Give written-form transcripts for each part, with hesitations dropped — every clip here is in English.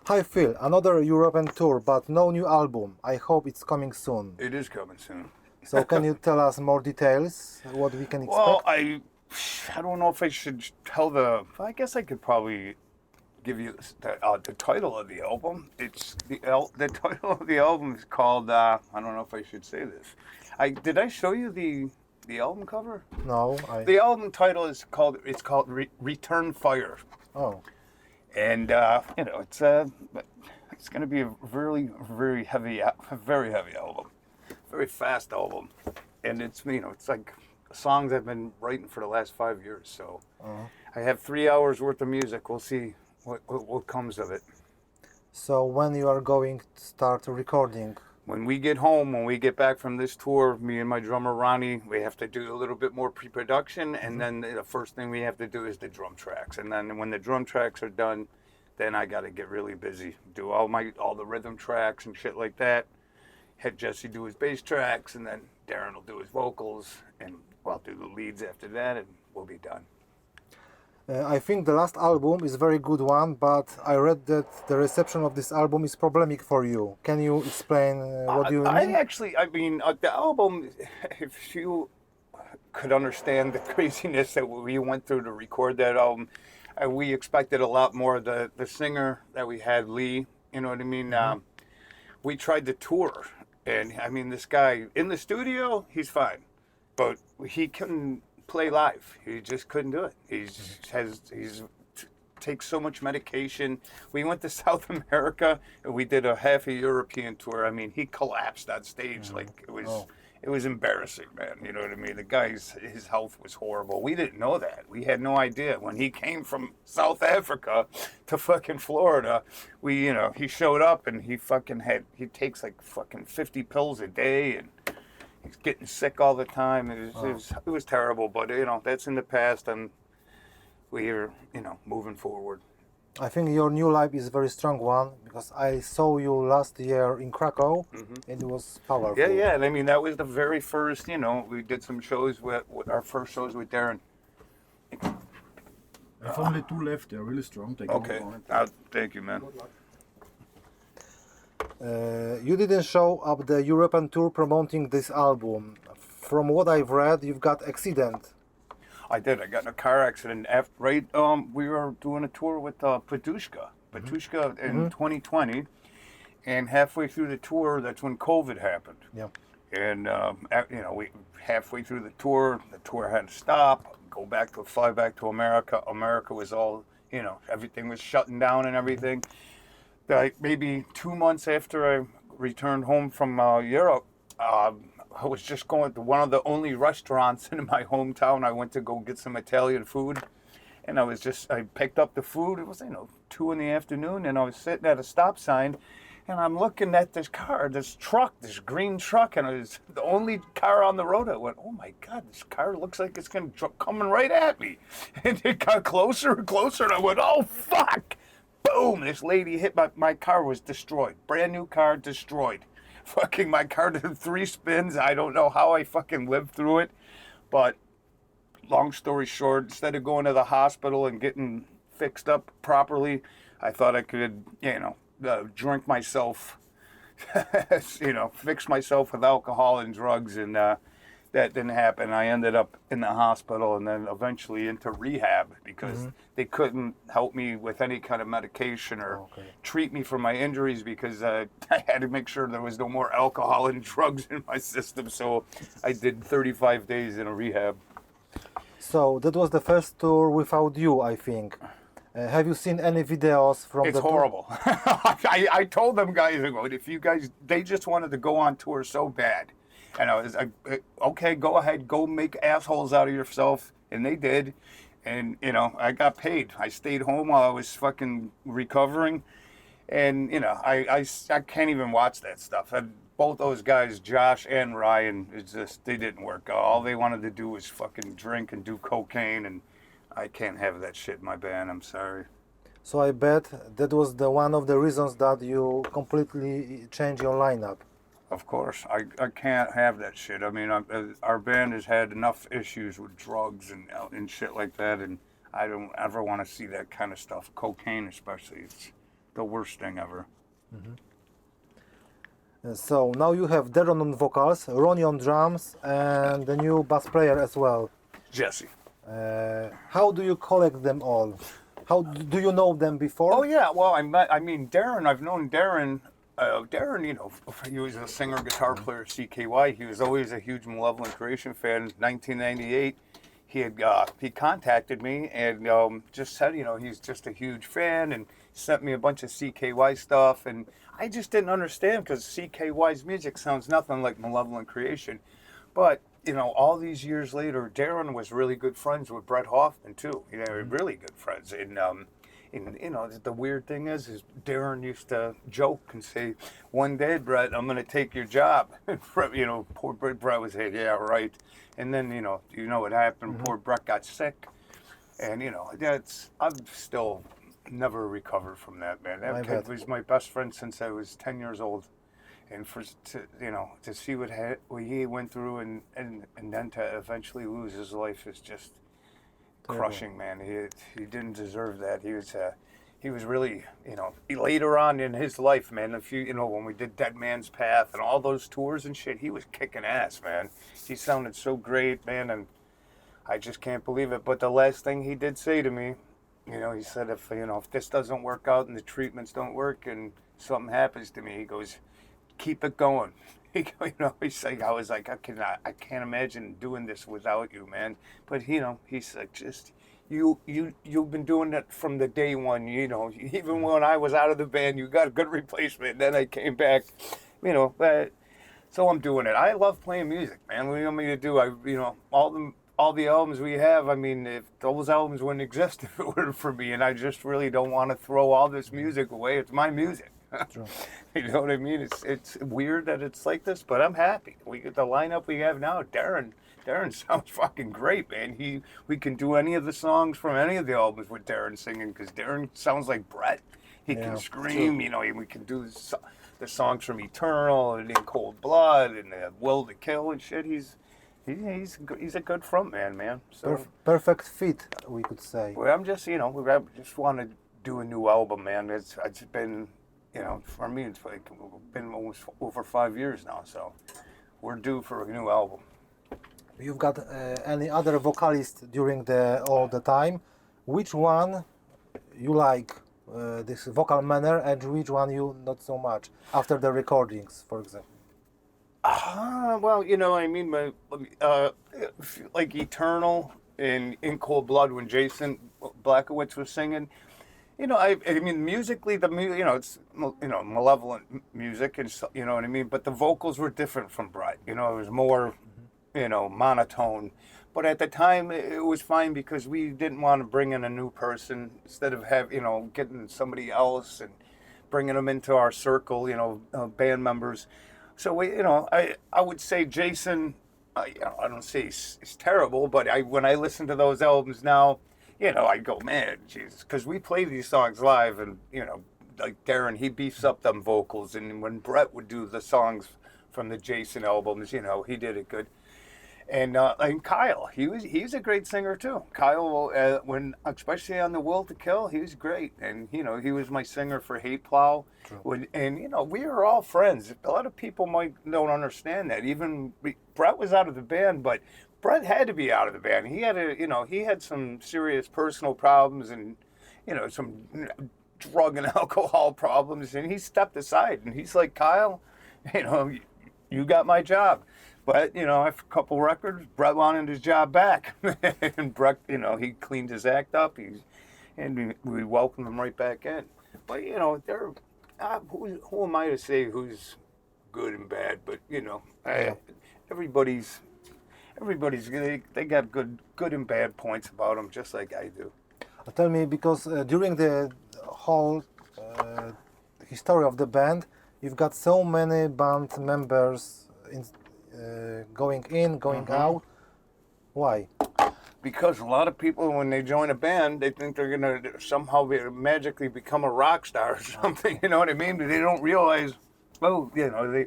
Hi Phil, another European tour, but no new album. I hope it's coming soon. It is coming soon. So can you tell us more details, what we can expect? Well, I don't know if I should tell I guess I could probably give you the title of the album. The title of the album is called, I don't know if I should say this. Did I show you the album cover? No. The album title is called Return Fire. Oh. And it's going to be a very heavy album, very fast album, and it's like songs I've been writing for the last 5 years. So I have 3 hours worth of music. We'll see what comes of it. So when you are going to start recording? When we get home, when we get back from this tour, me and my drummer Ronnie, we have to do a little bit more pre-production, and then the first thing we have to do is the drum tracks. And then when the drum tracks are done, then I got to get really busy, do all the rhythm tracks and shit like that. Have Jesse do his bass tracks, and then Darren will do his vocals, and I'll do the leads after that, and we'll be done. I think the last album is a very good one, but I read that the reception of this album is problematic for you. Can you explain what you mean? The album, if you could understand the craziness that we went through to record that album, we expected a lot more. The singer that we had, Lee, you know what I mean? We tried to tour, and I mean, this guy in the studio, he's fine, but he couldn't play live. He just couldn't do it. He's takes so much medication. We went to South America and we did a half a European tour. I mean, he collapsed on stage like it was embarrassing, man. You know what I mean? The guy's his health was horrible. We didn't know that. We had no idea. When he came from South Africa to fucking Florida, he showed up and he takes like fucking 50 pills a day, and he's getting sick all the time. It was terrible, but that's in the past, and we're moving forward. I think your new life is a very strong one, because I saw you last year in Krakow, and it was powerful. Yeah, and I mean, that was the very first, we did some shows with our first shows with Darren. I have only 2 left, they're really strong. Okay, thank you, man. You didn't show up the European tour promoting this album. From what I've read, you've got accident. I did. I got in a car accident. We were doing a tour with Patushka in 2020, and halfway through the tour, that's when COVID happened. Yeah. And we halfway through the tour had to stop, fly back to America. America was all, everything was shutting down and everything. Maybe 2 months after I returned home from Europe, I was just going to one of the only restaurants in my hometown. I went to go get some Italian food, and I picked up the food. It was 2 in the afternoon, and I was sitting at a stop sign, and I'm looking at this green truck, and it was the only car on the road. I went, oh my God, this car looks like it's coming right at me. And it got closer and closer, and I went, oh fuck. Boom, this lady hit my car was destroyed. Brand new car, destroyed. Fucking my car did 3 spins. I don't know how I fucking lived through it. But long story short, instead of going to the hospital and getting fixed up properly, I thought I could, drink myself, fix myself with alcohol and drugs, and that didn't happen. I ended up in the hospital and then eventually into rehab because they couldn't help me with any kind of medication or treat me for my injuries, because I had to make sure there was no more alcohol and drugs in my system. So I did 35 days in a rehab. So that was the first tour without you, I think. Have you seen any videos from It's horrible. I told them guys, if you guys, they just wanted to go on tour so bad. And I was like, okay, go ahead, go make assholes out of yourself. And they did. And, I got paid. I stayed home while I was fucking recovering. And, I can't even watch that stuff. Both those guys, Josh and Ryan, they didn't work. All they wanted to do was fucking drink and do cocaine. And I can't have that shit in my band. I'm sorry. So I bet that was one of the reasons that you completely changed your lineup. Of course, I can't have that shit. I mean, our band has had enough issues with drugs and shit like that, and I don't ever want to see that kind of stuff. Cocaine especially, the worst thing ever. So now you have Darren on vocals, Ronnie on drums, and the new bass player as well. Jesse. How do you collect them all? How do you know them before? Oh yeah, well I mean Darren, I've known Darren. Darren, you know, he was a singer, guitar player at CKY. He was always a huge Malevolent Creation fan. 1998, he contacted me and just said, you know, he's just a huge fan and sent me a bunch of CKY stuff. And I just didn't understand because CKY's music sounds nothing like Malevolent Creation. But, you know, all these years later, Darren was really good friends with Brett Hoffman too. You know, really good friends. And you know, the weird thing is Darren used to joke and say, "One day, Brett, I'm going to take your job." You know, poor Brett was saying, "Yeah, right." And then, you know what happened? Poor Brett got sick. And, you know, I've still never recovered from that, man. That kid was my best friend since I was 10 years old. And to see what he went through and then to eventually lose his life is just crushing, man. He didn't deserve that. He was really, you know, later on in his life, man, you know, when we did Dead Man's Path and all those tours and shit, he was kicking ass, man. He sounded so great, man, and I just can't believe it. But the last thing he did say to me, you know, he said, if this doesn't work out and the treatments don't work and something happens to me, he goes, keep it going. You know, he's like, I was like, I can't imagine doing this without you, man. But you know, he's like, just you've been doing it from the day one. You know, even when I was out of the band, you got a good replacement. Then I came back, you know. But so I'm doing it. I love playing music, man. What do you want me to do? You know, all the albums we have. I mean, if those albums wouldn't exist if it weren't for me, and I just really don't want to throw all this music away. It's my music. True. You know what I mean? It's weird that it's like this, but I'm happy. We get the lineup we have now. Darren sounds fucking great, man. We can do any of the songs from any of the albums with Darren singing because Darren sounds like Brett. He can scream. True. You know, we can do the songs from Eternal and In Cold Blood and Will to Kill and shit. He's a good frontman, man. So perfect fit, we could say. Well, I'm just, you know, I just want to do a new album, man. It's been, you know, for me, it's like been almost over 5 years now, so we're due for a new album. You've got any other vocalist during all the time? Which one you like this vocal manner, and which one you not so much after the recordings, for example? Well, you know, I mean, like Eternal and In Cold Blood when Jason Blackowitz was singing. You know, I mean, musically, you know, it's, you know, Malevolent music, and you know what I mean. But the vocals were different from Brett. You know, it was more, you know, monotone. But at the time, it was fine because we didn't want to bring in a new person instead of getting somebody else and bringing them into our circle. You know, band members. So we, you know, I would say Jason. You know, I don't say he's terrible, but when I listen to those albums now, you know, I go, man, Jesus, because we play these songs live, and you know, like Darren, he beefs up them vocals, and when Brett would do the songs from the Jason albums, you know, he did it good. And Kyle, he's a great singer too. Kyle, especially on the Will to Kill, he was great, and you know, he was my singer for HATEPLOW. And you know, we are all friends. A lot of people don't understand that. Even Brett was out of the band, but Brett had to be out of the band. He had some serious personal problems and, you know, some drug and alcohol problems, and he stepped aside. And he's like, Kyle, you know, you got my job. But, you know, after a couple records, Brett wanted his job back. And Brett, you know, he cleaned his act up. And we welcomed him right back in. But, you know, who am I to say who's good and bad? But, you know, everybody's they got good and bad points about them, just like I do. Tell me, because during the whole history of the band, you've got so many band members going in, going out. Why? Because a lot of people, when they join a band, they think they're gonna somehow magically become a rock star or something. You know what I mean? But they don't realize, well, you know,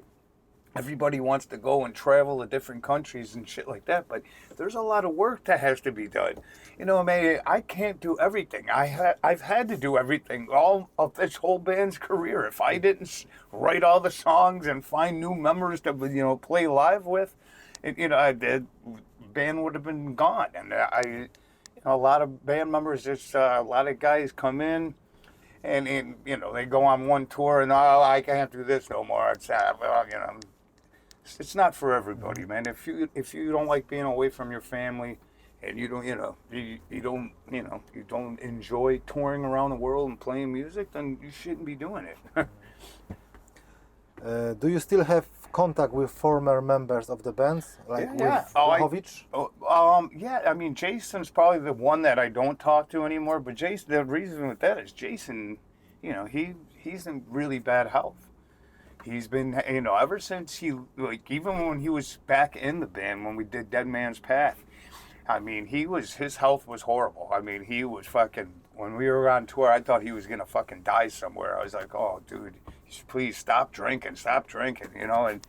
everybody wants to go and travel to different countries and shit like that, but there's a lot of work that has to be done. You know, man, I can't do everything. I've had to do everything all of this whole band's career. If I didn't write all the songs and find new members to, you know, play live with, the band would have been gone. And a lot of band members, just a lot of guys come in. And you know, they go on one tour and I can't do this no more. It's well, you know, it's not for everybody, man. If you don't like being away from your family, and you don't enjoy touring around the world and playing music, then you shouldn't be doing it. Do you still have contact with former members of the bands, like with Blachowicz? Yeah, I mean, Jason's probably the one that I don't talk to anymore. But Jason, the reason with that is Jason, you know, he's in really bad health. He's been, you know, ever since even when he was back in the band when we did Dead Man's Path. I mean, his health was horrible. I mean, he was fucking, when we were on tour, I thought he was gonna fucking die somewhere. I was like, oh, dude, please stop drinking, you know. And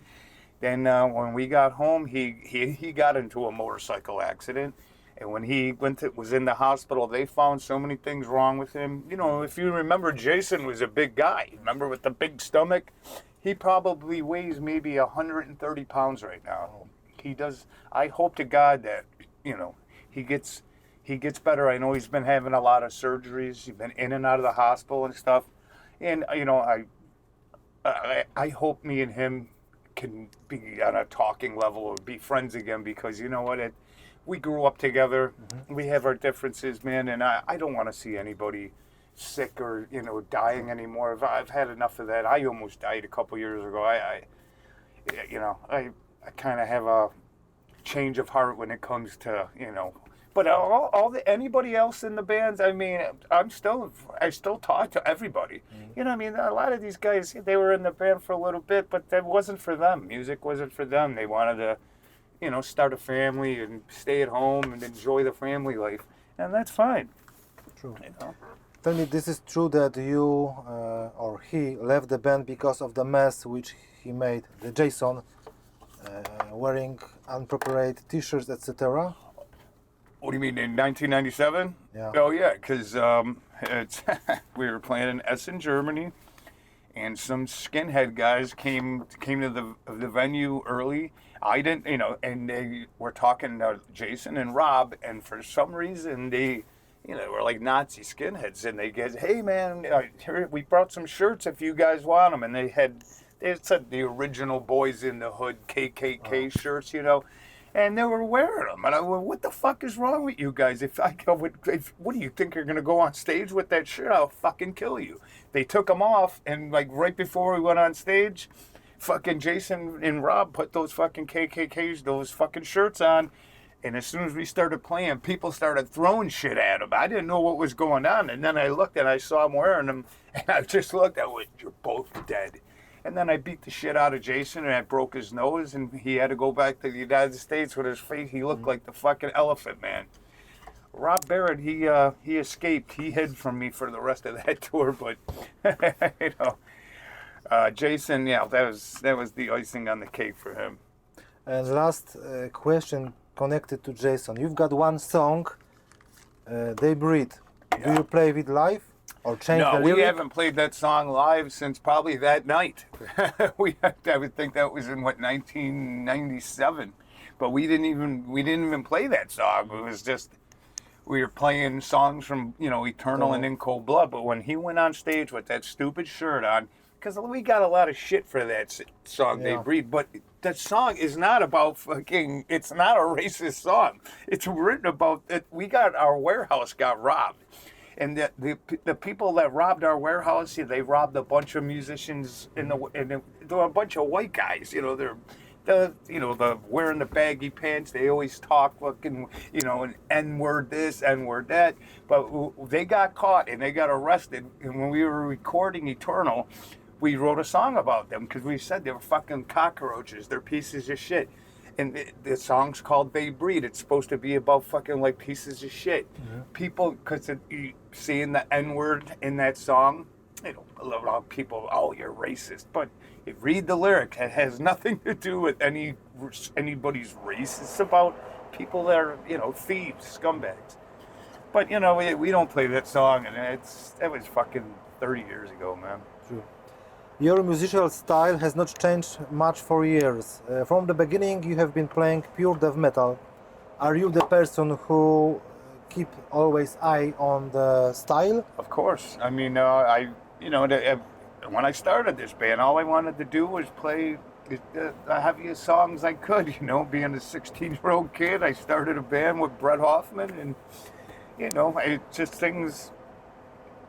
then when we got home, he got into a motorcycle accident. And when he was in the hospital, they found so many things wrong with him. You know, if you remember, Jason was a big guy. Remember, with the big stomach? He probably weighs maybe 130 pounds right now. He does. I hope to God that, you know, he gets better. I know he's been having a lot of surgeries. He's been in and out of the hospital and stuff. And, you know, I hope me and him can be on a talking level or be friends again, because, you know what, we grew up together. Mm-hmm. We have our differences, man, and I don't want to see anybody sick or, you know, dying anymore. I've had enough of that. I almost died a couple years ago. I kind of have a change of heart when it comes to, you know. But anybody else in the bands, I mean, I still talk to everybody. Mm-hmm. You know, I mean, a lot of these guys, they were in the band for a little bit, but that wasn't for them. Music wasn't for them. They wanted to, you know, start a family and stay at home and enjoy the family life, and that's fine. True. You know? Tell me, this is true that you or he left the band because of the mess which he made, the Jason, wearing inappropriate T-shirts, etc. What do you mean, in 1997? Yeah. Oh yeah, because we were playing in Essen, Germany, and some skinhead guys came to the venue early. I didn't, you know, and they were talking to Jason and Rob, and for some reason they, you know, were like Nazi skinheads, and they get, hey man, here, we brought some shirts if you guys want them, and they said the original Boys in the Hood KKK shirts, you know, and they were wearing them, and I went, what the fuck is wrong with you guys? What do you think, you're gonna go on stage with that shirt? I'll fucking kill you. They took them off, and like right before we went on stage, fucking Jason and Rob put those fucking KKKs, those fucking shirts on, and as soon as we started playing, people started throwing shit at them. I didn't know what was going on, and then I looked and I saw them wearing them, and I just looked at it, you're both dead. And then I beat the shit out of Jason, and I broke his nose, and he had to go back to the United States with his face. He looked like the fucking Elephant Man. Rob Barrett, he escaped. He hid from me for the rest of that tour, but you know, Jason, yeah, that was the icing on the cake for him. And last question connected to Jason. You've got one song, They Breathe. Yeah. Do you play it live or change the lyric? No, we haven't played that song live since probably that night. I would think that was in 1997, but we didn't even play that song. It was just, we were playing songs from, you know, Eternal and In Cold Blood. But when he went on stage with that stupid shirt on, because we got a lot of shit for that song, They Breathe, but that song is not about fucking, it's not a racist song. It's written about, our warehouse got robbed. And the people that robbed our warehouse, they robbed a bunch of musicians, and there were a bunch of white guys, you know, they're wearing the baggy pants. They always talk fucking, you know, an N-word this, N-word that. But they got caught and they got arrested. And when we were recording Eternal, we wrote a song about them because we said they were fucking cockroaches. They're pieces of shit. And the song's called They Breed. It's supposed to be about fucking like pieces of shit. Mm-hmm. People, because seeing the N-word in that song, you know, a lot of people, oh, you're racist, but you read the lyric. It has nothing to do with anybody's race. It's about people that are, you know, thieves, scumbags. But, you know, we don't play that song, and that was fucking 30 years ago, man. True. Your musical style has not changed much for years. From the beginning, you have been playing pure death metal. Are you the person who keep always eye on the style? Of course. I mean, when I started this band, all I wanted to do was play the heaviest songs I could. You know, being a 16-year-old kid, I started a band with Brett Hoffman, and you know, it just things.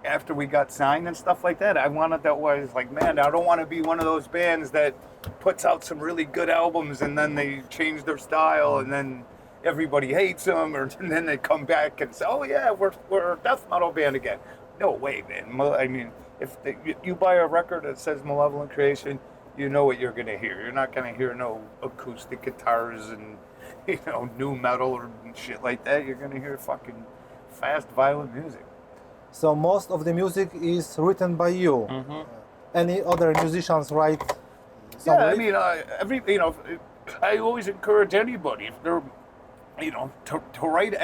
After we got signed and stuff like that, I was like, man, I don't want to be one of those bands that puts out some really good albums and then they change their style and then everybody hates them, and then they come back and say, oh yeah, we're a death metal band again. No way, man. I mean, if you buy a record that says Malevolent Creation, you know what you're gonna hear. You're not gonna hear no acoustic guitars and, you know, new metal or shit like that. You're gonna hear fucking fast, violent music. So most of the music is written by you. Mm-hmm. Any other musicians write some Yeah, I lyrics? mean, I always encourage anybody if they're, to write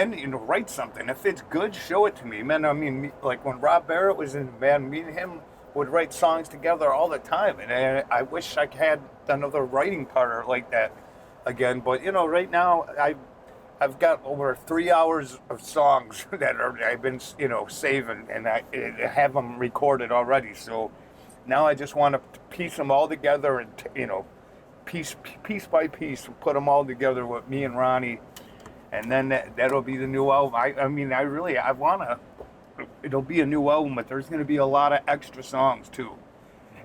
write something. If it's good, show it to me, man. I mean, like when Rob Barrett was in the band, me and him would write songs together all the time, and I wish I had another writing partner like that again. But you know, right now I've got over 3 hours of songs that I've been, saving, and I have them recorded already. So now I just want to piece them all together and, piece by piece, put them all together with me and Ronnie, and then that'll be the new album. I want to. It'll be a new album, but there's going to be a lot of extra songs too.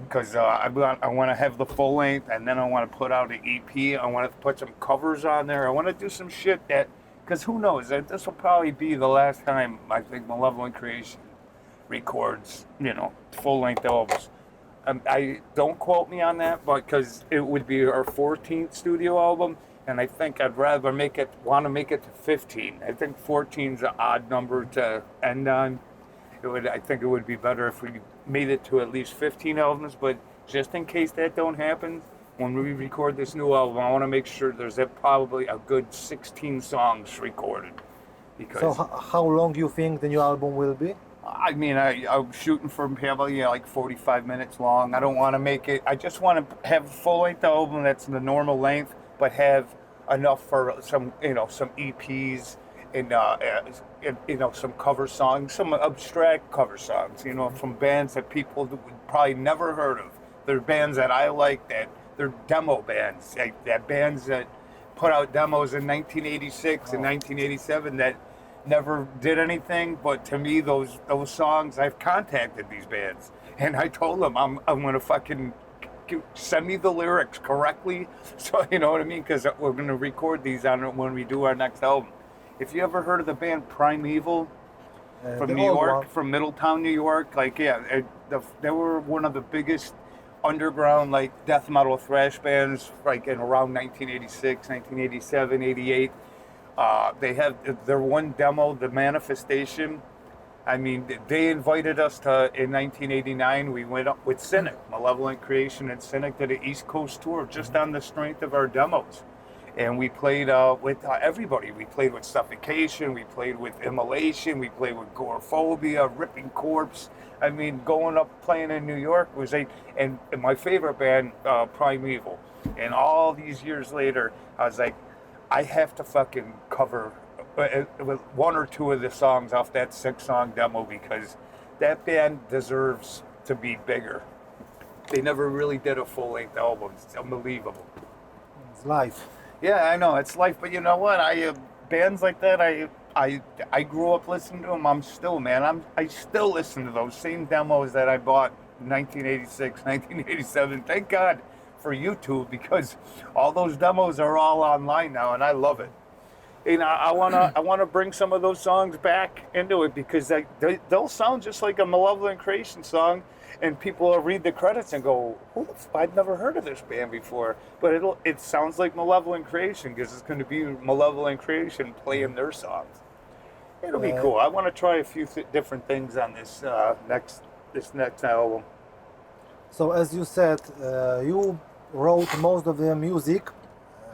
Because I want to have the full length, and then I want to put out an EP. I want to put some covers on there. I want to do some shit because who knows? This will probably be the last time I think Malevolent Creation records, full length albums. I don't quote me on that, but because it would be our 14th studio album, and I think I'd rather want to make it to 15. I think 14 is an odd number to end on. I think it would be better if we made it to at least 15 albums, but just in case that don't happen, when we record this new album, I want to make sure there's probably a good 16 songs recorded. Because So how long you think the new album will be? I mean, I'm shooting for probably like 45 minutes long. I don't want to make it. I just want to have a full-length album that's the normal length, but have enough for some EPs and some cover songs, some abstract cover songs, from bands that people would probably never heard of. They're bands that I like, that they're demo bands, that bands that put out demos in 1986 and 1987 that never did anything. But to me, those songs, I've contacted these bands and I told them I'm gonna fucking send me the lyrics correctly, so you know what I mean, because we're gonna record these when we do our next album. If you ever heard of the band Primeval from New York, from Middletown, New York, they were one of the biggest underground death metal thrash bands in around 1986, 1987, 88. They have their one demo, The Manifestation. I mean, they invited us in 1989. We went up with Cynic, Malevolent Creation, and Cynic did an East Coast tour just on the strength of our demos. And we played with everybody. We played with Suffocation, we played with Immolation, we played with Gorephobia, Ripping Corpse. I mean, going up playing in New York was and my favorite band, Primeval. And all these years later, I was like, I have to fucking cover with one or two of the songs off that 6-song demo, because that band deserves to be bigger. They never really did a full-length album. It's unbelievable. It's life. Yeah, I know, it's life, but you know what? Bands like that, I grew up listening to them. I still listen to those same demos that I bought in 1986, 1987. Thank God for YouTube, because all those demos are all online now, and I love it. And I wanna bring some of those songs back into it, because they'll sound just like a Malevolent Creation song, and people will read the credits and go, I've never heard of this band before. But it sounds like Malevolent Creation, because it's going to be Malevolent Creation playing their songs. It'll be cool. I want to try a few different things on this next this next album. So as you said, you wrote most of the music.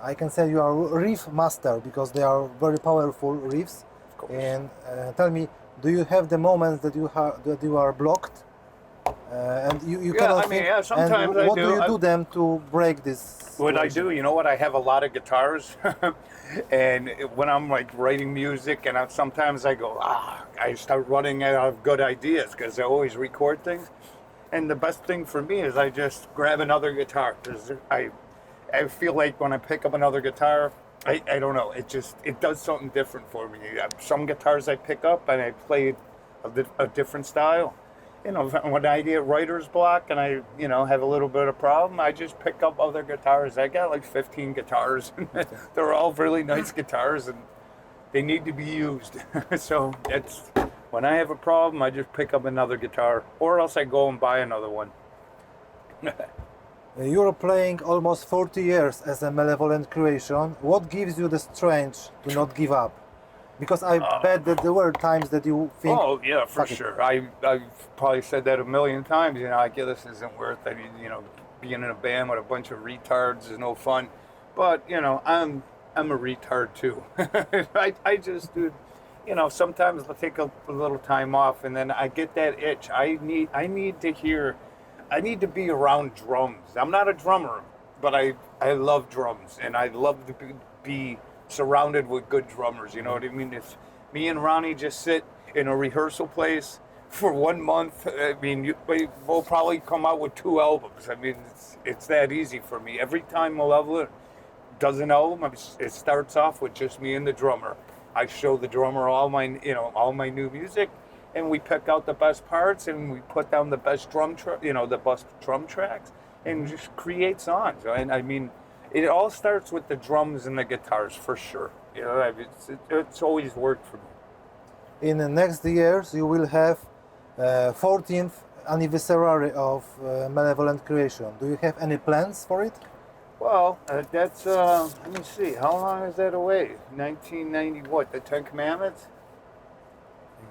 I can say you are riff master because they are very powerful riffs. Of course. And tell me, do you have the moments that you are blocked, and you Yeah, cannot I mean, think? yeah, sometimes and I what do. do you I- do them to break this? What I situation? do, you know what? I have a lot of guitars, and when I'm like writing music, and sometimes I go, I start running out of good ideas because I always record things. And the best thing for me is I just grab another guitar. I feel like when I pick up another guitar, I don't know, it does something different for me. Some guitars I pick up and I play a different style. You know, when I get writer's block and I, have a little bit of problem, I just pick up other guitars. I got like 15 guitars. They're all really nice guitars and they need to be used. So when I have a problem, I just pick up another guitar or else I go and buy another one. You're playing almost 40 years as a Malevolent Creation. What gives you the strength to not give up? Because I bet that there were times that you think, Oh yeah, for "Fuck it." sure. I've probably said that a million times. Like, yeah, this isn't worth it. Being in a band with a bunch of retards is no fun. But I'm a retard too. I just do. Sometimes I'll take a little time off, and then I get that itch. I need to hear. I need to be around drums. I'm not a drummer, but I love drums, and I love to be surrounded with good drummers. You know what I mean? If me and Ronnie just sit in a rehearsal place for 1 month, I mean, we'll probably come out with 2 albums. I mean, it's that easy for me. Every time Malevolent does an album, it starts off with just me and the drummer. I show the drummer all my new music, and we pick out the best parts and we put down the best the best drum tracks, and just create songs. And I mean, it all starts with the drums and the guitars for sure. It's always worked for me. in the next years you will have 14th anniversary of Malevolent Creation. Do you have any plans for it? Well, that's let me see. How long is that away? 1990. What? The Ten Commandments?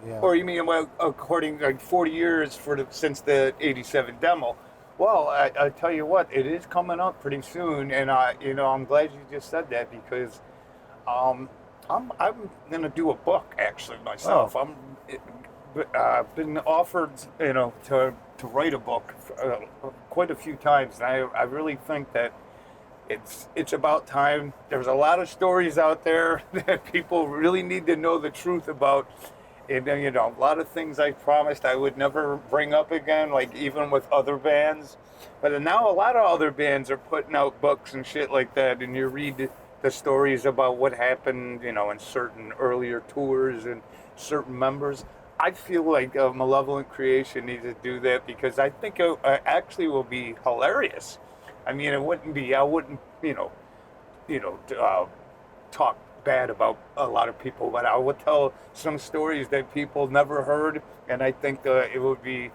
Yeah. Or you mean, well, according like 40 years since the '87 demo? Well, I tell you what, it is coming up pretty soon, and I'm glad you just said that because I'm gonna do a book actually myself. Oh. I've been offered to write a book quite a few times, and I really think that it's about time. There's a lot of stories out there that people really need to know the truth about. And a lot of things I promised I would never bring up again, like even with other bands. But now a lot of other bands are putting out books and shit like that, and you read the stories about what happened, in certain earlier tours and certain members. I feel like Malevolent Creation needs to do that because I think it actually will be hilarious. I mean, I wouldn't, talk bad about a lot of people, but I would tell some stories that people never heard, and I think it would be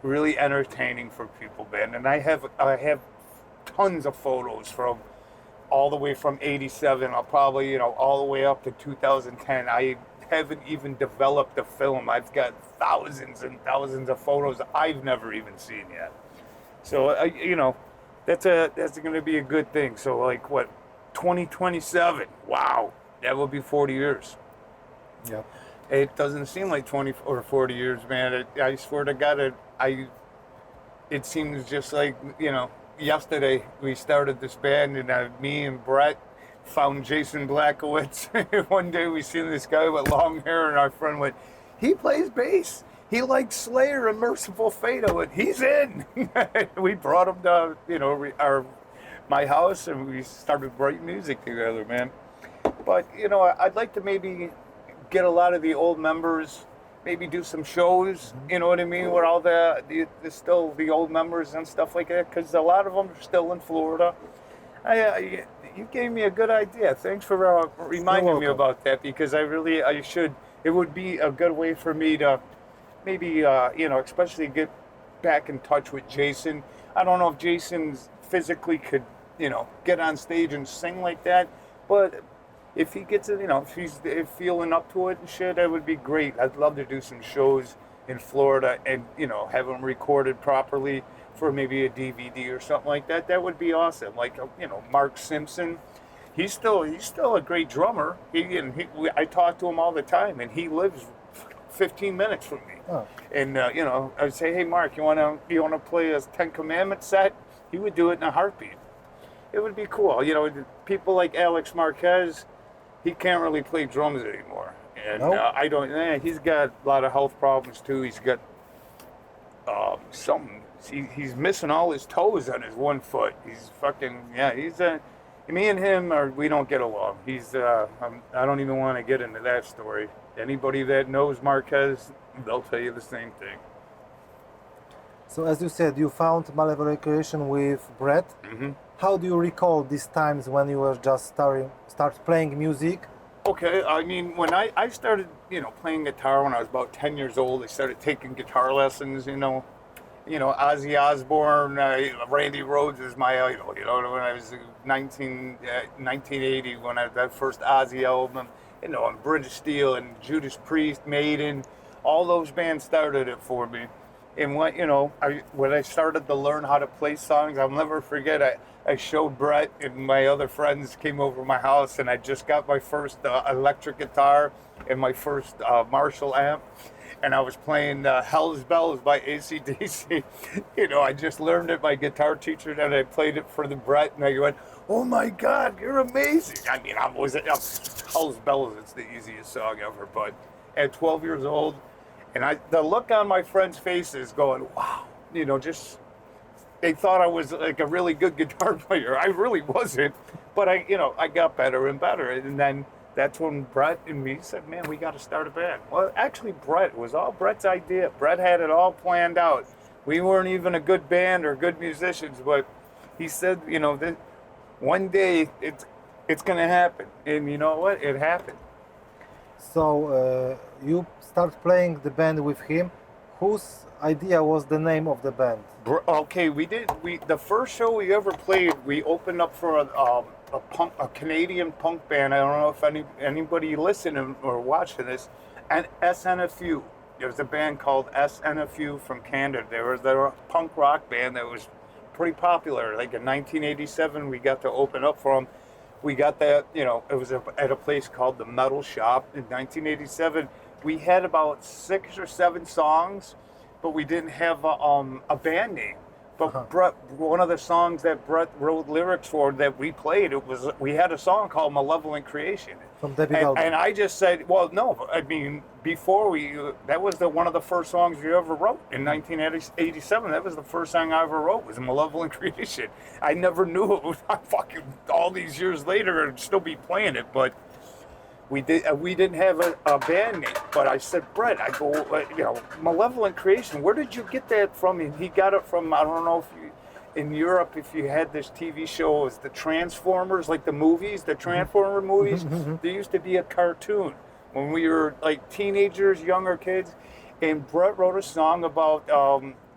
really entertaining for people, man. And I have tons of photos from all the way from '87. I'll probably all the way up to 2010. I haven't even developed the film. I've got thousands and thousands of photos I've never even seen yet. So that's going to be a good thing. So like what, 2027? Wow. That will be 40 years. Yeah. It doesn't seem like 20 or 40 years, man. I swear to God, it seems just like, yesterday we started this band, and me and Brett found Jason Blackowitz. One day we seen this guy with long hair, and our friend went, he plays bass. He likes Slayer and Merciful Fate. I went, he's in. We brought him to, my house, and we started writing music together, man. But, I'd like to maybe get a lot of the old members, maybe do some shows, you know what I mean, with all still the old members and stuff like that, because a lot of them are still in Florida. You gave me a good idea. Thanks for reminding me about that, because I should. It would be a good way for me to maybe, especially get back in touch with Jason. I don't know if Jason physically could, get on stage and sing like that, but if he gets it, if he's feeling up to it and shit, that would be great. I'd love to do some shows in Florida and, you know, have them recorded properly for maybe a DVD or something like that. That would be awesome. Like, you know, Mark Simpson, he's still a great drummer. I talk to him all the time, and he lives 15 minutes from me. Oh. And you know, I would say, hey Mark, you wanna play a Ten Commandments set? He would do it in a heartbeat. It would be cool. You know, people like Alex Marquez, he can't really play drums anymore. And Nope. I don't. He's got a lot of health problems too. He's got something. He's missing all his toes on his one foot. He's fucking He's me and him we don't get along. I don't even want to get into that story. Anybody that knows Marquez, they'll tell you the same thing. So as you said, you found Malevolent Creation with Brett. Mm-hmm. How do you recall these times when you were just start playing music? Okay, I mean, when I started, you know, playing guitar when I was about 10 years old, I started taking guitar lessons, you know, Ozzy Osbourne, Randy Rhoads is my idol, you know, when I was 1980, when that first Ozzy album, you know, and British Steel and Judas Priest, Maiden, all those bands started it for me. And when I started to learn how to play songs, I'll never forget, I showed Brett and my other friends came over to my house, and I just got my first electric guitar and my first Marshall amp. And I was playing Hell's Bells by AC/DC. You know, I just learned it, my guitar teacher, and I played it for the Brett, and I went, oh my God, you're amazing. I mean, Hell's Bells, it's the easiest song ever, but at 12 years old, and the look on my friends' faces going, wow, you know, they thought I was like a really good guitar player. I really wasn't, but I got better and better. And then that's when Brett and me said, man, we got to start a band. Well, actually, it was all Brett's idea. Brett had it all planned out. We weren't even a good band or good musicians, but he said, you know, that one day it's going to happen. And you know what? It happened. So you start playing the band with him. Whose idea was the name of the band? Okay, the first show we ever played, we opened up for a Canadian punk band. I don't know if anybody listening or watching this, and SNFU. There was a band called SNFU from Canada. They were a punk rock band that was pretty popular. Like in 1987, we got to open up for them. We got that, you know, it was at a place called the Metal Shop in 1987. We had about 6 or 7 songs, but we didn't have a band name. But Brett, one of the songs that Brett wrote lyrics for that we played, we had a song called Malevolent Creation. From David Albert. And I just said, well, no, I mean, before that was one of the first songs we ever wrote in 1987. That was the first song I ever wrote, was Malevolent Creation. I never knew it was fucking all these years later and still be playing it, but we didn't have a band name. But I said, Brett, I go, you know, Malevolent Creation, where did you get that from? And he got it from, I don't know if in Europe, if you had this TV show, it was the Transformers, like the movies, the Transformer movies. There used to be a cartoon when we were like teenagers, younger kids, and Brett wrote a song about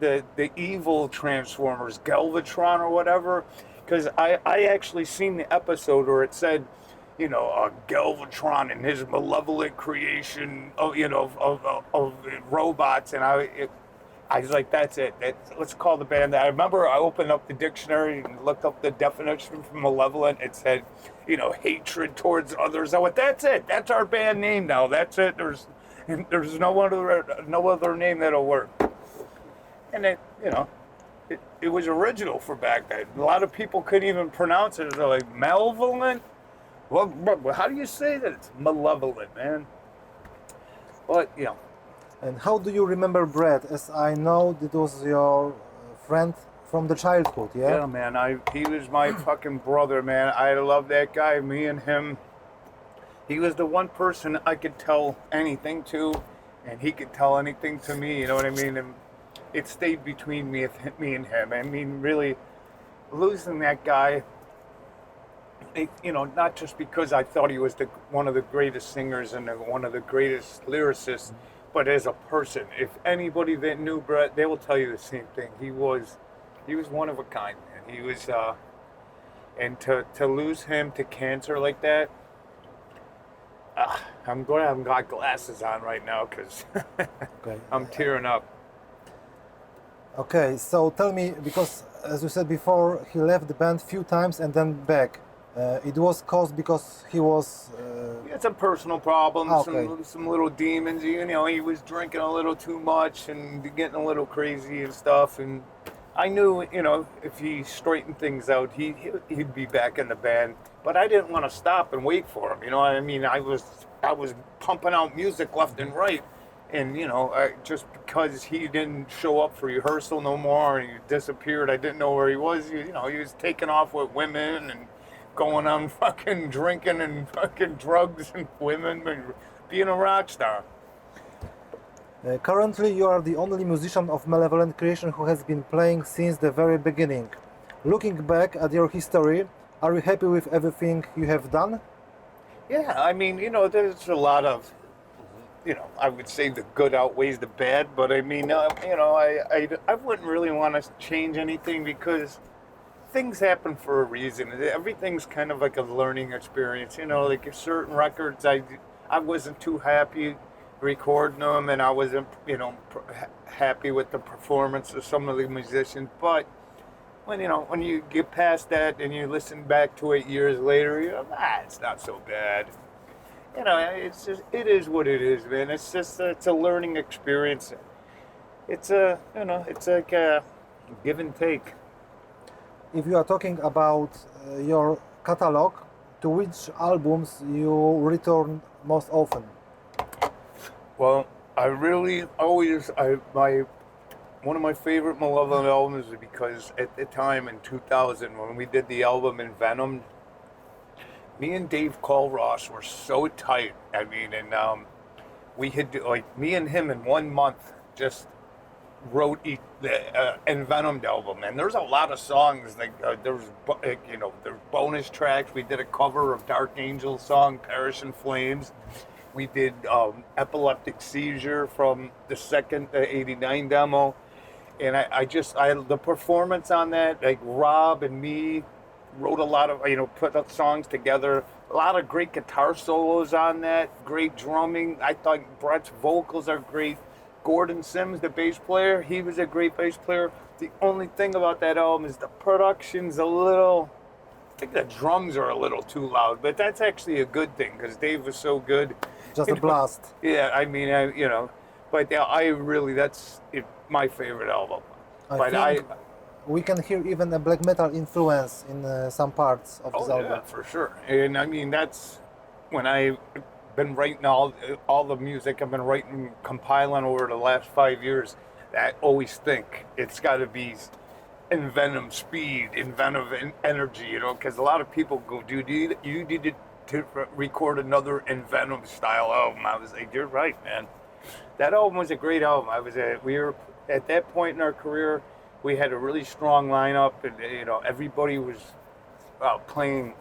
the evil Transformers, Galvatron or whatever, because I actually seen the episode where it said, you know, Galvatron and his malevolent creation of, you know, of robots, and I was like, that's it. Let's call the band that. I remember I opened up the dictionary and looked up the definition for malevolent. It said, you know, hatred towards others. I went, that's it. That's our band name now. That's it. There's no other name that'll work. And it, you know, it was original for back then. A lot of people couldn't even pronounce it. They're like, malevolent? Well, how do you say that? It's malevolent, man. But, you know. And how do you remember Brett? As I know, it was your friend from the childhood, yeah? Yeah, man. He was my fucking brother, man. I love that guy. Me and him. He was the one person I could tell anything to, and he could tell anything to me. You know what I mean? And it stayed between me and him. I mean, really, losing that guy. You know, not just because I thought he was one of the greatest singers and one of the greatest lyricists, but as a person. If anybody that knew Brett, they will tell you the same thing. He was one of a kind, man. He was, and to lose him to cancer like that, I'm glad I've got glasses on right now because Okay. I'm tearing up. Okay, so tell me, because as you said before, he left the band few times and then back. It was caused because he was. He had some personal problems, Okay. some little demons. You know, he was drinking a little too much and getting a little crazy and stuff. And I knew, you know, if he straightened things out, he'd be back in the band. But I didn't want to stop and wait for him. You know what I mean? I was pumping out music left and right. And, you know, just because he didn't show up for rehearsal no more and he disappeared, I didn't know where he was. You know, he was taking off with women and going on fucking drinking and fucking drugs and women and being a rock star. Currently, you are the only musician of Malevolent Creation who has been playing since the very beginning. Looking back at your history, are you happy with everything you have done? Yeah, I mean, you know, there's a lot of, you know, I would say the good outweighs the bad, but I mean, you know, I wouldn't really want to change anything because things happen for a reason. Everything's kind of like a learning experience, you know, like certain records I wasn't too happy recording them and I wasn't, you know, happy with the performance of some of the musicians, but when, you know, when you get past that and you listen back to it years later, you're like, it's not so bad. You know, it's just, it is what it is, man. It's just, it's a learning experience. It's a, you know, it's like a give and take. If you are talking about your catalog, to which albums you return most often? Well, I really always, one of my favorite Malevolent albums is because at the time in 2000 when we did the album Envenomed, me and Dave Colross were so tight. I mean, and we had, like, me and him in 1 month just wrote the Envenomed album. And there's a lot of songs, like you know, there's bonus tracks. We did a cover of Dark Angel's song, Perish in Flames. We did Epileptic Seizure from the second 89 demo. And the performance on that, like Rob and me wrote a lot of, you know, put up songs together. A lot of great guitar solos on that, great drumming. I thought Brett's vocals are great. Gordon Sims, the bass player, he was a great bass player. The only thing about that album is the production's a little, I think the drums are a little too loud, but that's actually a good thing because Dave was so good. Just a blast. Yeah, I mean, you know, but I really, that's my favorite album. I think we can hear even a black metal influence in some parts of this album. Yeah, for sure. And I mean, that's when I've been writing all the music I've been writing, compiling over the last 5 years. I always think it's got to be Envenom speed, Envenom energy, you know, because a lot of people go, dude, you needed to record another Envenom style album. I was like, you're right, man. That album was a great album. We were at that point in our career. We had a really strong lineup, and you know, everybody was playing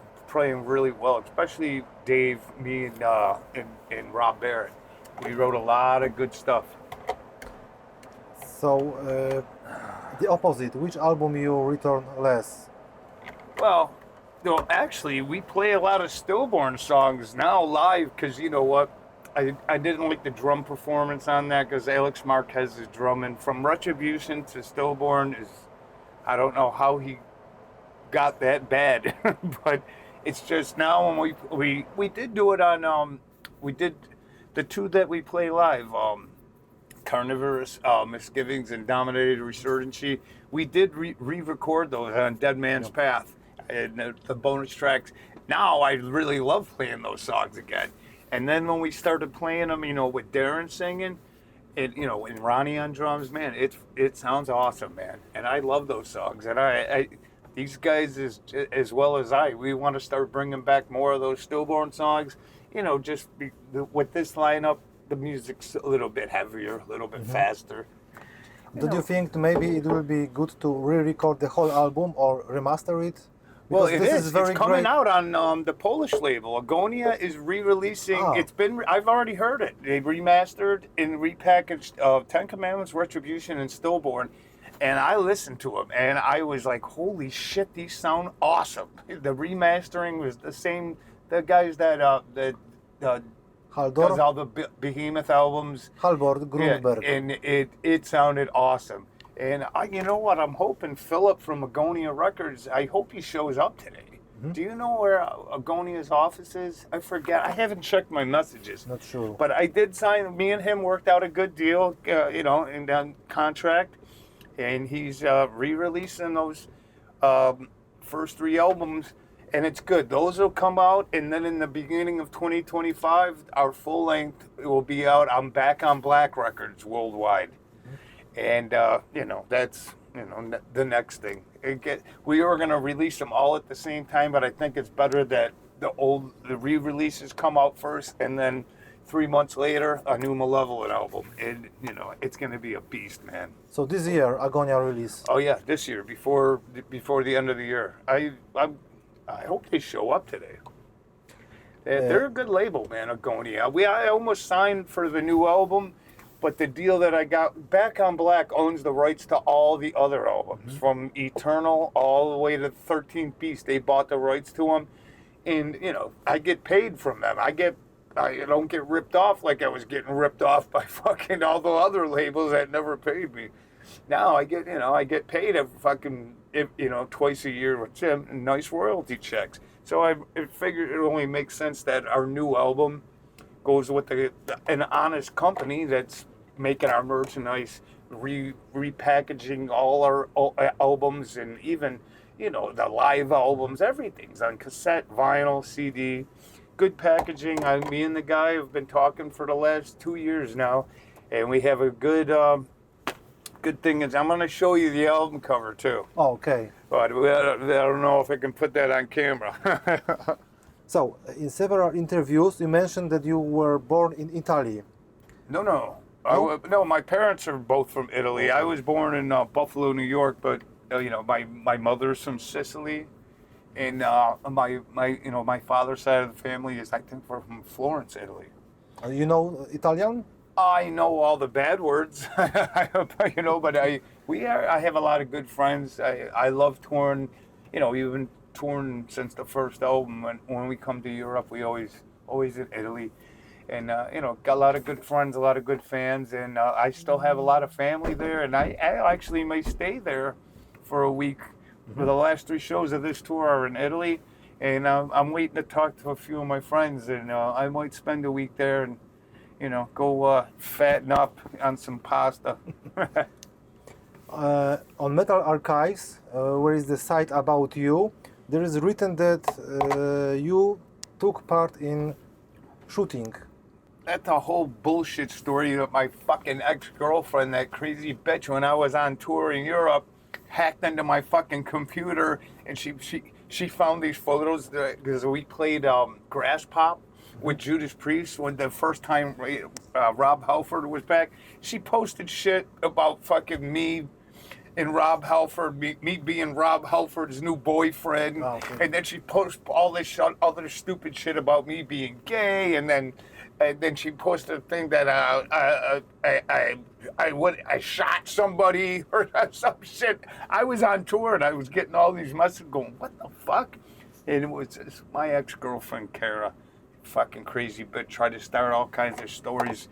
really well, especially Dave, me, and Rob Barrett. We wrote a lot of good stuff. So, the opposite, which album you return less? Well, no, actually, we play a lot of Stillborn songs now live because, you know what, I didn't like the drum performance on that because Alex Marquez is drumming. From Retribution to Stillborn is, I don't know how he got that bad, but it's just now when we did do it on, we did the two that we play live, Carnivorous Misgivings and Dominated Resurgency. We did re-record those on Dead Man's Path and the bonus tracks. Now I really love playing those songs again. And then when we started playing them, you know, with Darren singing, and you know, and Ronnie on drums, man, it sounds awesome, man. And I love those songs. And I these guys as well as we want to start bringing back more of those Stillborn songs. You know, just with this lineup, the music's a little bit heavier, a little bit faster. Do you think maybe it will be good to re-record the whole album or remaster it? Well, Because this is very it's coming great. out on the Polish label. Agonia is re-releasing. Ah. I've already heard it. They remastered and repackaged Ten Commandments, Retribution, and Stillborn. And I listened to them, and I was like, holy shit, these sound awesome. The remastering was the same. The guys that does all the Behemoth albums. Halvor Grunberg. Yeah, and it sounded awesome. And you know what? I'm hoping Philip from Agonia Records, I hope he shows up today. Do you know where Agonia's office is? I forget. I haven't checked my messages. Not sure. But I did sign, me and him worked out a good deal, in that contract. And he's re-releasing those first 3 albums. And it's good. Those will come out. And then in the beginning of 2025, our full length will be out. I'm back on Black Records worldwide. And, that's, the next thing. We were going to release them all at the same time, but I think it's better that the re-releases come out first, and then 3 months later, a new Malevolent album. And, it's going to be a beast, man. So this year, Agonia release. Oh, yeah, this year, before the end of the year. I hope they show up today. They're a good label, man, Agonia. I almost signed for the new album, but the deal that I got, Back on Black owns the rights to all the other albums, from Eternal all the way to 13th Beast. They bought the rights to them, and I get paid from them. I don't get ripped off like I was getting ripped off by fucking all the other labels that never paid me. Now I get paid twice a year with nice royalty checks. So I figured it only makes sense that our new album goes with an honest company that's making our merchandise, repackaging all our albums, and even, the live albums, everything's on cassette, vinyl, CD. Good packaging. Me and the guy have been talking for the last 2 years now, and we have a good thing is I'm going to show you the album cover too. Oh, okay. But I don't know if I can put that on camera. So, in several interviews, you mentioned that you were born in Italy. No. No, my parents are both from Italy. I was born in Buffalo, New York, but my mother's from Sicily, and my father's side of the family is, I think, we're from Florence, Italy. You know Italian? I know all the bad words, but I have a lot of good friends. I love touring. We've been touring since the first album. And when we come to Europe, we always in Italy, and got a lot of good friends, a lot of good fans, and I still have a lot of family there. And I actually may stay there for a week. For the last 3 shows of this tour are in Italy, and I'm waiting to talk to a few of my friends, and I might spend a week there and. Go fatten up on some pasta. On Metal Archives, where is the site about you, there is written that you took part in shooting. That's a whole bullshit story that my fucking ex-girlfriend, that crazy bitch, when I was on tour in Europe, hacked into my fucking computer, and she found these photos because we played Grass Pop with Judas Priest when the first time Rob Halford was back. She posted shit about fucking me and Rob Halford, me being Rob Halford's new boyfriend. Oh, okay. And then she posted all this other stupid shit about me being gay, and then she posted a thing that I shot somebody or some shit. I was on tour and I was getting all these messages going, what the fuck? And it was my ex-girlfriend, Kara. Fucking crazy bitch, tried to start all kinds of stories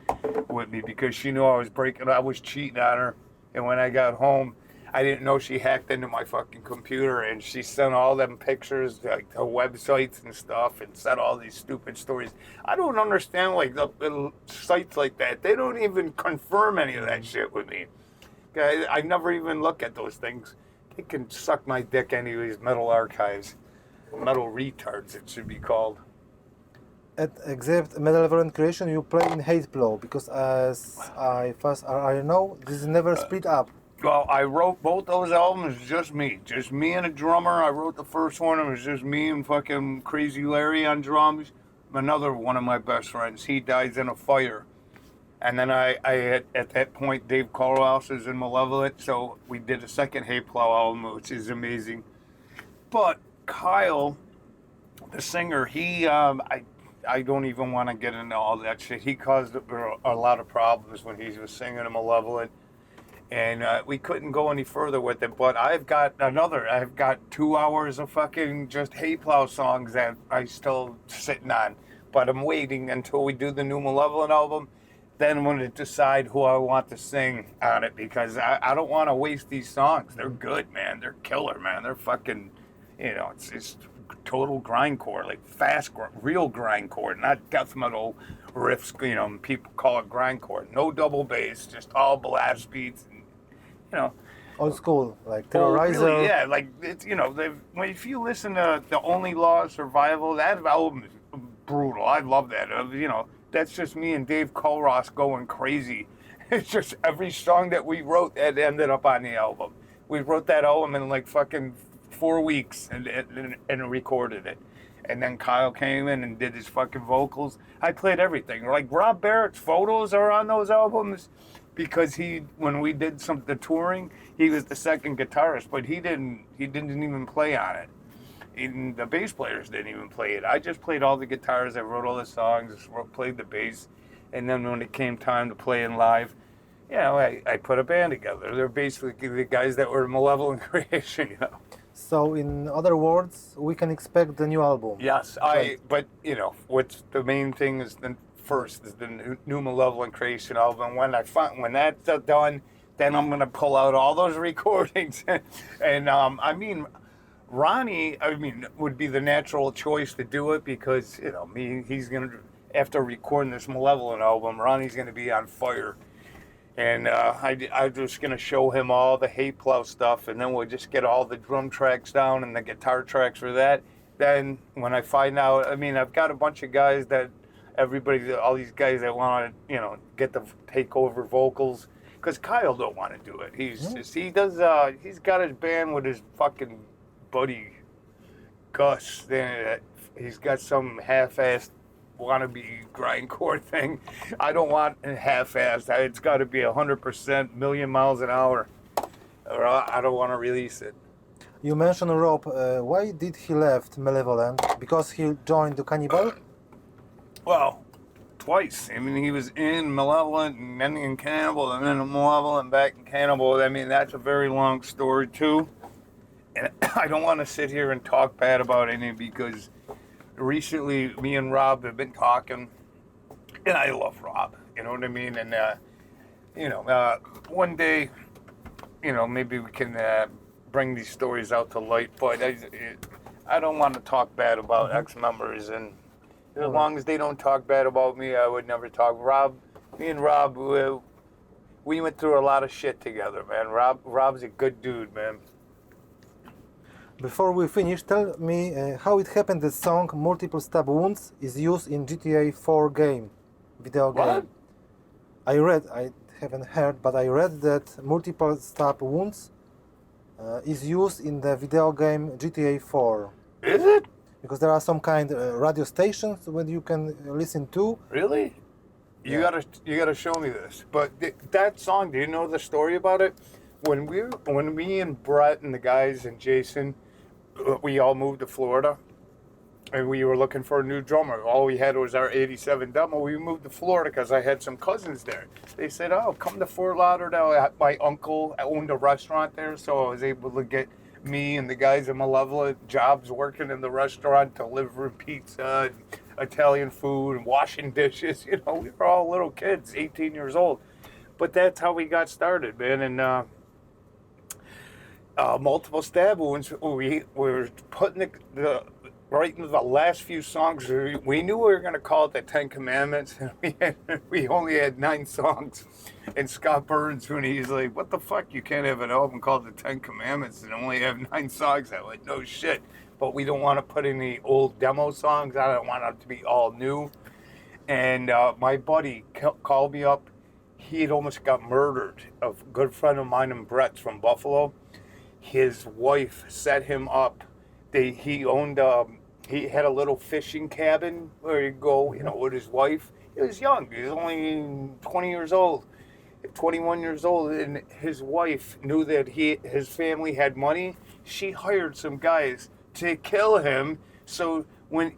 with me because she knew I was cheating on her. And when I got home, I didn't know she hacked into my fucking computer, and she sent all them pictures to websites and stuff, and said all these stupid stories. I don't understand, the sites like that. They don't even confirm any of that shit with me. I never even look at those things. They can suck my dick anyways. Metal Archives, metal retards, it should be called. Except Malevolent Creation, you play in HATEPLOW, because as I know, this is never split up. Well, I wrote both those albums, just me and a drummer. I wrote the first one, it was just me and fucking Crazy Larry on drums. Another one of my best friends, he dies in a fire. And then I had, at that point, Dave Carlhouse is in Malevolent, so we did a second HATEPLOW album, which is amazing. But Kyle, the singer, I don't even want to get into all that shit. He caused a lot of problems when he was singing in Malevolent, and we couldn't go any further with it. But I've got 2 hours of fucking just HATEPLOW songs that I still sitting on. but I'm waiting until we do the new Malevolent album. Then I'm going to decide who I want to sing on it, because I don't want to waste these songs. They're good, man. They're killer, man. They're fucking, it's total grindcore, like fast, real grindcore, not death metal riffs. People call it grindcore. No double bass, just all blast beats, and Old school, like well, Terrorizer. really, yeah, like it's if you listen to The Only Law of Survival, that album is brutal. I love that. That's just me and Dave Colross going crazy. It's just every song that we wrote that ended up on the album. We wrote that album in like fucking 4 weeks and recorded it. And then Kyle came in and did his fucking vocals. I played everything. Like Rob Barrett's photos are on those albums because when we did the touring, he was the second guitarist, but he didn't even play on it. Even the bass players didn't even play it. I just played all the guitars. I wrote all the songs, played the bass, and then when it came time to play in live, I put a band together. They're basically the guys that were Malevolent Creation, So, in other words, we can expect the new album. Yes, but what's the main thing is the new Malevolent Creation album. When that's done, then I'm gonna pull out all those recordings, and Ronnie, would be the natural choice to do it because, he's going to, after recording this Malevolent album, Ronnie's going to be on fire. And I'm just going to show him all the HATEPLOW stuff, and then we'll just get all the drum tracks down and the guitar tracks for that. Then when I find out, I've got a bunch of guys all these guys that want to, get the take over vocals, because Kyle don't want to do it. He's got his band with his fucking buddy Gus. Then he's got some half-assed wannabe grindcore thing. I don't want half-assed. It's got to be 100%, million miles an hour, or I don't want to release it. You mentioned Rob. Why did he left Malevolent? Because he joined the Cannibal? Well, twice. He was in Malevolent and then in Cannibal and then in Malevolent back in Cannibal. That's a very long story too. And I don't want to sit here and talk bad about any, because recently me and Rob have been talking, and I love Rob, you know what I mean? And, one day, maybe we can bring these stories out to light, but I don't want to talk bad about ex-members, and as long as they don't talk bad about me, I would never talk. Me and Rob, we went through a lot of shit together, man. Rob's a good dude, man. Before we finish, tell me how it happened that song Multiple Stab Wounds is used in GTA 4 video game. What? I haven't heard, but I read that Multiple Stab Wounds is used in the video game GTA 4. Is it? Because there are some kind of radio stations where you can listen to. Really? You gotta show me this. But that song, do you know the story about it? When me and Brett and the guys and Jason, we all moved to Florida, and we were looking for a new drummer. All we had was our '87 demo. We moved to Florida because I had some cousins there. They said, "Oh, come to Fort Lauderdale." My uncle owned a restaurant there, so I was able to get me and the guys at Malevolent jobs working in the restaurant, delivering pizza, and Italian food, and washing dishes. We were all little kids, 18 years old. But that's how we got started, man. And Multiple Stab Wounds, we were putting right into the last few songs. We knew we were going to call it the 10 Commandments, and we only had 9 songs. And Scott Burns, when he's like, "What the fuck, you can't have an album called the 10 Commandments and only have 9 songs." I'm like, "No shit." But we don't want to put any old demo songs. I don't want them to be all new. And my buddy called me up. He had almost got murdered. A good friend of mine and Brett's from Buffalo. His wife set him up. He had a little fishing cabin where he'd go, with his wife. He was young. He was only 20 years old, 21 years old. And his wife knew that his family had money. She hired some guys to kill him. So when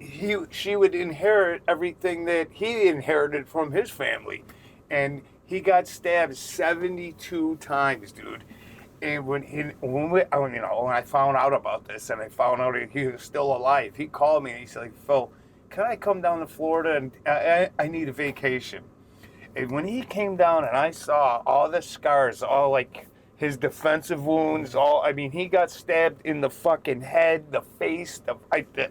she would inherit everything that he inherited from his family. And he got stabbed 72 times, dude. And when I found out about this, and I found out he was still alive, he called me and he's like, "Phil, can I come down to Florida and I need a vacation. And when he came down and I saw all the scars, all like his defensive wounds, I mean, he got stabbed in the fucking head, the face,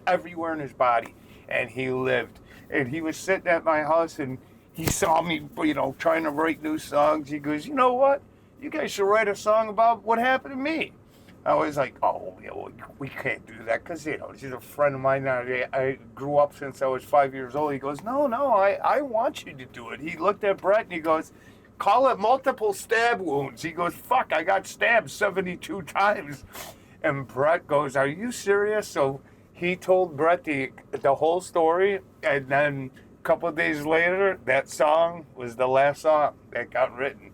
everywhere in his body, and he lived. And he was sitting at my house and he saw me, you know, trying to write new songs. He goes, you know what? You guys should write a song about what happened to me. I was like, oh, you know, we can't do that because, you know, she's a friend of mine. I grew up since I was 5 years old. He goes, no, I want you to do it. He looked at Brett and he goes, call it multiple stab wounds. He goes, fuck, I got stabbed 72 times. And Brett goes, are you serious? So he told Brett the whole story. And then a couple of days later, that song was the last song that got written.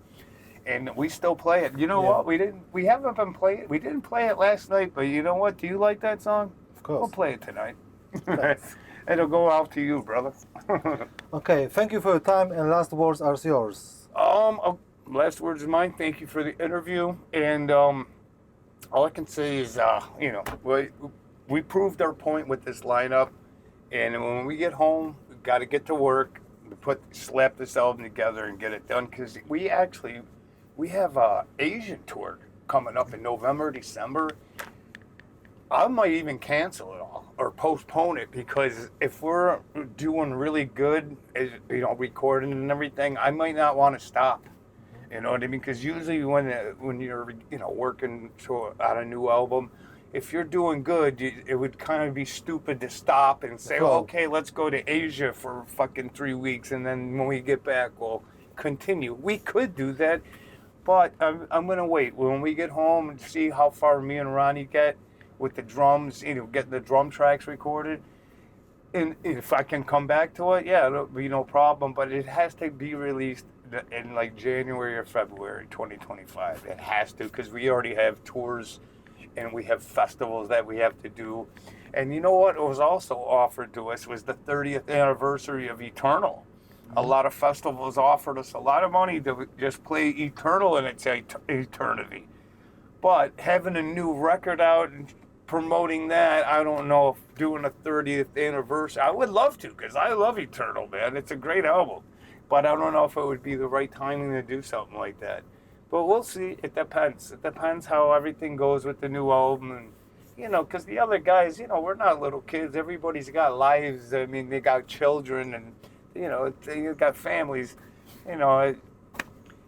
And we still play it. You know what? We haven't been playing. We didn't play it last night, but you know what? Do you like that song? Of course. We'll play it tonight. It'll go out to you, brother. Okay, thank you for your time, and last words are yours. Last words of mine. Thank you for the interview, and all I can say is, you know, we proved our point with this lineup, and when we get home, we've got to get to work, slap this album together, and get it done. Because we have a Asian tour coming up in November, December. I might even cancel it all or postpone it, because if we're doing really good, you know, recording and everything, I might not want to stop. You know what I mean? Because usually when you're, you know, working on a new album, if you're doing good, it would kind of be stupid to stop and say, oh, okay, let's go to Asia for fucking 3 weeks, and then when we get back, we'll continue. We could do that, but I'm going to wait. When we get home and see how far me and Ronnie get with the drums, you know, getting the drum tracks recorded, and if I can come back to it, yeah, it'll be no problem, but it has to be released in like January or February 2025. It has to, because we already have tours and we have festivals that we have to do. And you know what was also offered to us was the 30th anniversary of Eternal. A lot of festivals offered us a lot of money to just play Eternal in its eternity. But having a new record out and promoting that, I don't know if doing a 30th anniversary, I would love to, because I love Eternal, man. It's a great album. But I don't know if it would be the right timing to do something like that. But we'll see. It depends. It depends how everything goes with the new album. And, you know, because the other guys, you know, we're not little kids. Everybody's got lives. I mean, they got children and, you know, they've got families. You know,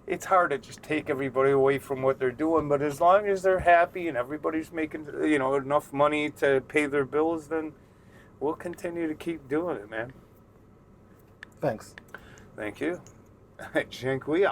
it's hard to just take everybody away from what they're doing. But as long as they're happy and everybody's making, you know, enough money to pay their bills, then we'll continue to keep doing it, man. Thanks. Thank you. Dziękuję.